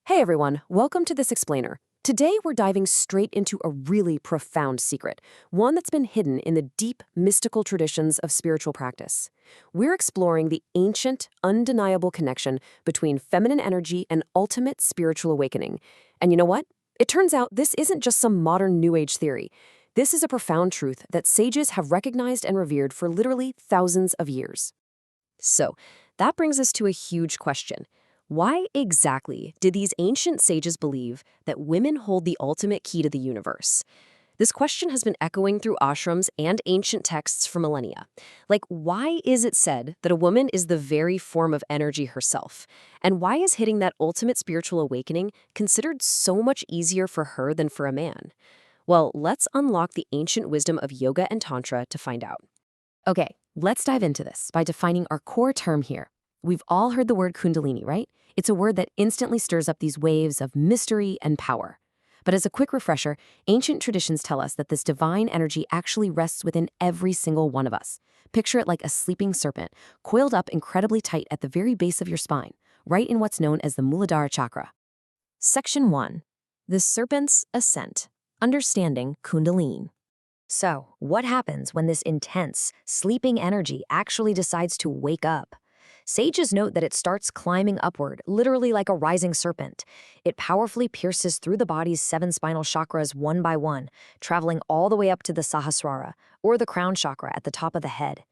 Hey everyone, welcome to this explainer. Today we're diving straight into a really profound secret, one that's been hidden in the deep, mystical traditions of spiritual practice. We're exploring the ancient, undeniable connection between feminine energy and ultimate spiritual awakening. And you know what? It turns out this isn't just some modern New Age theory. This is a profound truth that sages have recognized and revered for literally thousands of years. So, that brings us to a huge question. Why exactly did these ancient sages believe that women hold the ultimate key to the universe? This question has been echoing through ashrams and ancient texts for millennia. Like, why is it said that a woman is the very form of energy herself? And why is hitting that ultimate spiritual awakening considered so much easier for her than for a man? Well, let's unlock the ancient wisdom of yoga and tantra to find out. Okay, let's dive into this by defining our core term here. We've all heard the word Kundalini, right? It's a word that instantly stirs up these waves of mystery and power. But as a quick refresher, ancient traditions tell us that this divine energy actually rests within every single one of us. Picture it like a sleeping serpent, coiled up incredibly tight at the very base of your spine, right in what's known as the Muladhara chakra. Section 1. The Serpent's Ascent. Understanding Kundalini. So, what happens when this intense, sleeping energy actually decides to wake up? Sages note that it starts climbing upward, literally like a rising serpent. It powerfully pierces through the body's 7 spinal chakras one by one, traveling all the way up to the Sahasrara, or the crown chakra at the top of the head.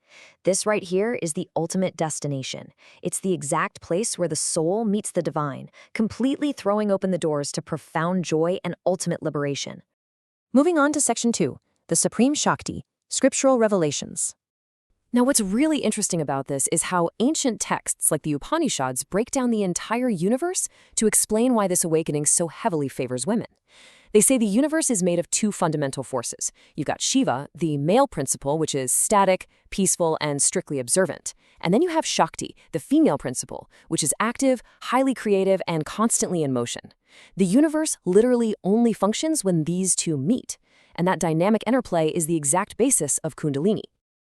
This right here is the ultimate destination. It's the exact place where the soul meets the divine, completely throwing open the doors to profound joy and ultimate liberation. Moving on to Section 2, the Supreme Shakti, Scriptural Revelations. Now, what's really interesting about this is how ancient texts like the Upanishads break down the entire universe to explain why this awakening so heavily favors women. They say the universe is made of 2 fundamental forces. You've got Shiva, the male principle, which is static, peaceful, and strictly observant. And then you have Shakti, the female principle, which is active, highly creative, and constantly in motion. The universe literally only functions when these 2 meet. And that dynamic interplay is the exact basis of Kundalini.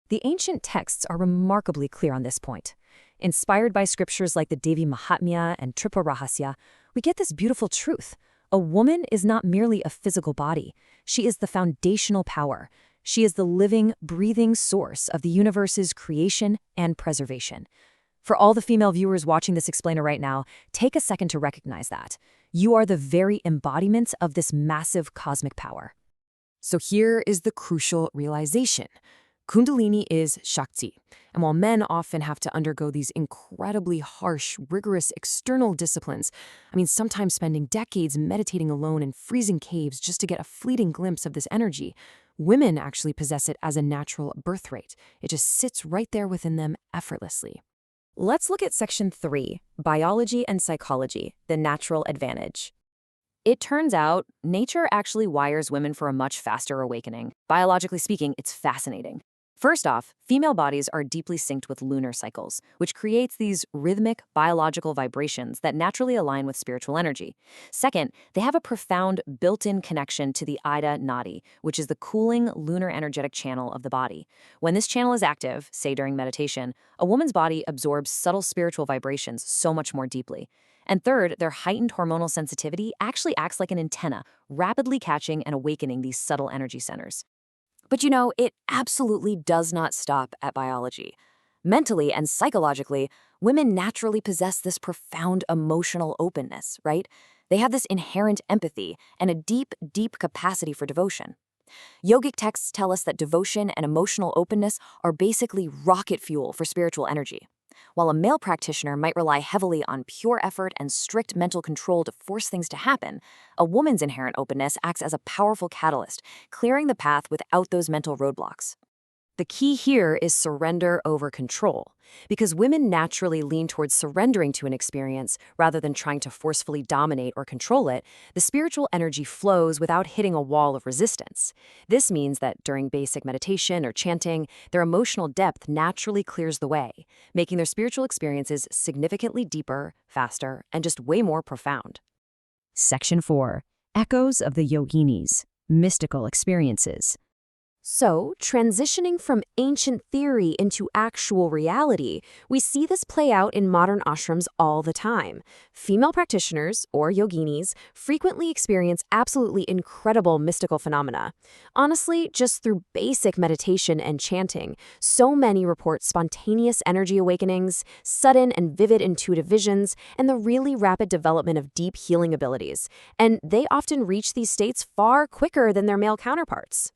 The ancient texts are remarkably clear on this point. Inspired by scriptures like the Devi Mahatmya and Tripa Rahasya, we get this beautiful truth. A woman is not merely a physical body. She is the foundational power. She is the living, breathing source of the universe's creation and preservation. For all the female viewers watching this explainer right now, take a second to recognize that. You are the very embodiment of this massive cosmic power. So here is the crucial realization. Kundalini is Shakti, and while men often have to undergo these incredibly harsh, rigorous external disciplines, sometimes spending decades meditating alone in freezing caves just to get a fleeting glimpse of this energy, women actually possess it as a natural birthright. It just sits right there within them effortlessly. Let's look at Section 3, Biology and Psychology, the Natural Advantage. It turns out, nature actually wires women for a much faster awakening. Biologically speaking, it's fascinating. First off, female bodies are deeply synced with lunar cycles, which creates these rhythmic, biological vibrations that naturally align with spiritual energy. Second, they have a profound built-in connection to the Ida Nadi, which is the cooling lunar energetic channel of the body. When this channel is active, say during meditation, a woman's body absorbs subtle spiritual vibrations so much more deeply. And third, their heightened hormonal sensitivity actually acts like an antenna, rapidly catching and awakening these subtle energy centers. But it absolutely does not stop at biology. Mentally and psychologically, women naturally possess this profound emotional openness, right? They have this inherent empathy and a deep, deep capacity for devotion. Yogic texts tell us that devotion and emotional openness are basically rocket fuel for spiritual energy. While a male practitioner might rely heavily on pure effort and strict mental control to force things to happen, a woman's inherent openness acts as a powerful catalyst, clearing the path without those mental roadblocks. The key here is surrender over control, because women naturally lean towards surrendering to an experience rather than trying to forcefully dominate or control it. The spiritual energy flows without hitting a wall of resistance. This means that during basic meditation or chanting, their emotional depth naturally clears the way, making their spiritual experiences significantly deeper, faster, and just way more profound. Section 4. Echoes of the Yoginis, Mystical Experiences. So, transitioning from ancient theory into actual reality, we see this play out in modern ashrams all the time. Female practitioners, or yoginis, frequently experience absolutely incredible mystical phenomena. Honestly, just through basic meditation and chanting, so many report spontaneous energy awakenings, sudden and vivid intuitive visions, and the really rapid development of deep healing abilities. And they often reach these states far quicker than their male counterparts.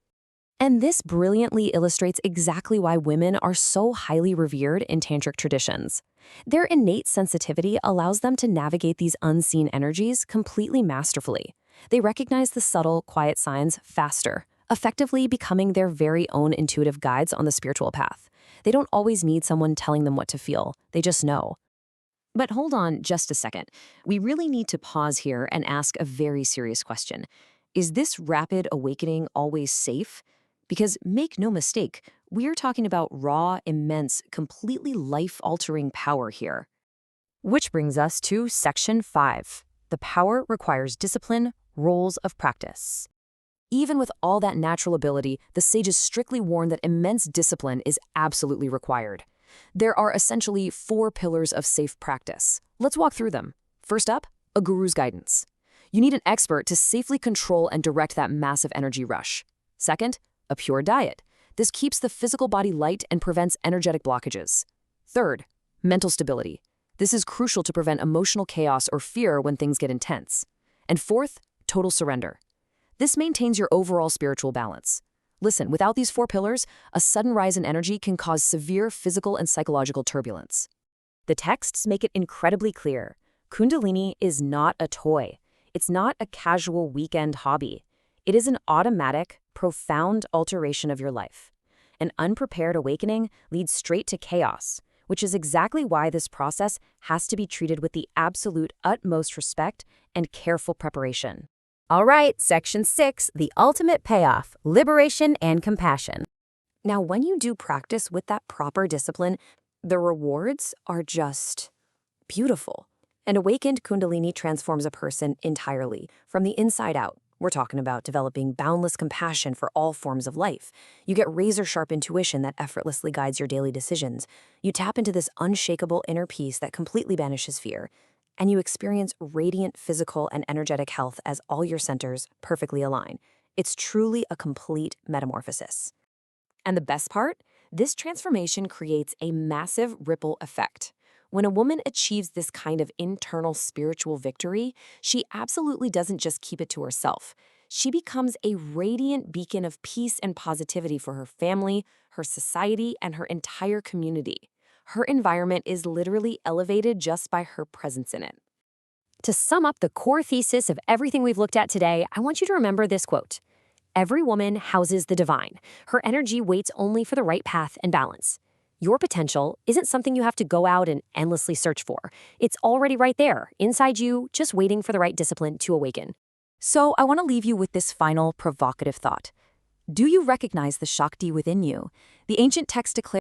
And this brilliantly illustrates exactly why women are so highly revered in tantric traditions. Their innate sensitivity allows them to navigate these unseen energies completely masterfully. They recognize the subtle, quiet signs faster, effectively becoming their very own intuitive guides on the spiritual path. They don't always need someone telling them what to feel, they just know. But hold on just a second. We really need to pause here and ask a very serious question. Is this rapid awakening always safe? Because make no mistake, we're talking about raw, immense, completely life-altering power here. Which brings us to Section 5. The power requires discipline, rules of practice. Even with all that natural ability, the sages strictly warn that immense discipline is absolutely required. There are essentially 4 pillars of safe practice. Let's walk through them. First up, a guru's guidance. You need an expert to safely control and direct that massive energy rush. Second, a pure diet. This keeps the physical body light and prevents energetic blockages. Third, mental stability. This is crucial to prevent emotional chaos or fear when things get intense. And fourth, total surrender. This maintains your overall spiritual balance. Listen, without these 4 pillars, a sudden rise in energy can cause severe physical and psychological turbulence. The texts make it incredibly clear. Kundalini is not a toy. It's not a casual weekend hobby. It is an automatic, profound alteration of your life. An unprepared awakening leads straight to chaos, which is exactly why this process has to be treated with the absolute utmost respect and careful preparation. All right, Section 6, the ultimate payoff, liberation and compassion. Now, when you do practice with that proper discipline, the rewards are just beautiful. An awakened Kundalini transforms a person entirely, from the inside out. We're talking about developing boundless compassion for all forms of life. You get razor-sharp intuition that effortlessly guides your daily decisions. You tap into this unshakable inner peace that completely banishes fear. And you experience radiant physical and energetic health as all your centers perfectly align. It's truly a complete metamorphosis. And the best part? This transformation creates a massive ripple effect. When a woman achieves this kind of internal spiritual victory, she absolutely doesn't just keep it to herself. She becomes a radiant beacon of peace and positivity for her family, her society, and her entire community. Her environment is literally elevated just by her presence in it. To sum up the core thesis of everything we've looked at today, I want you to remember this quote. Every woman houses the divine. Her energy waits only for the right path and balance. Your potential isn't something you have to go out and endlessly search for. It's already right there, inside you, just waiting for the right discipline to awaken. So I want to leave you with this final provocative thought. Do you recognize the Shakti within you? The ancient texts declare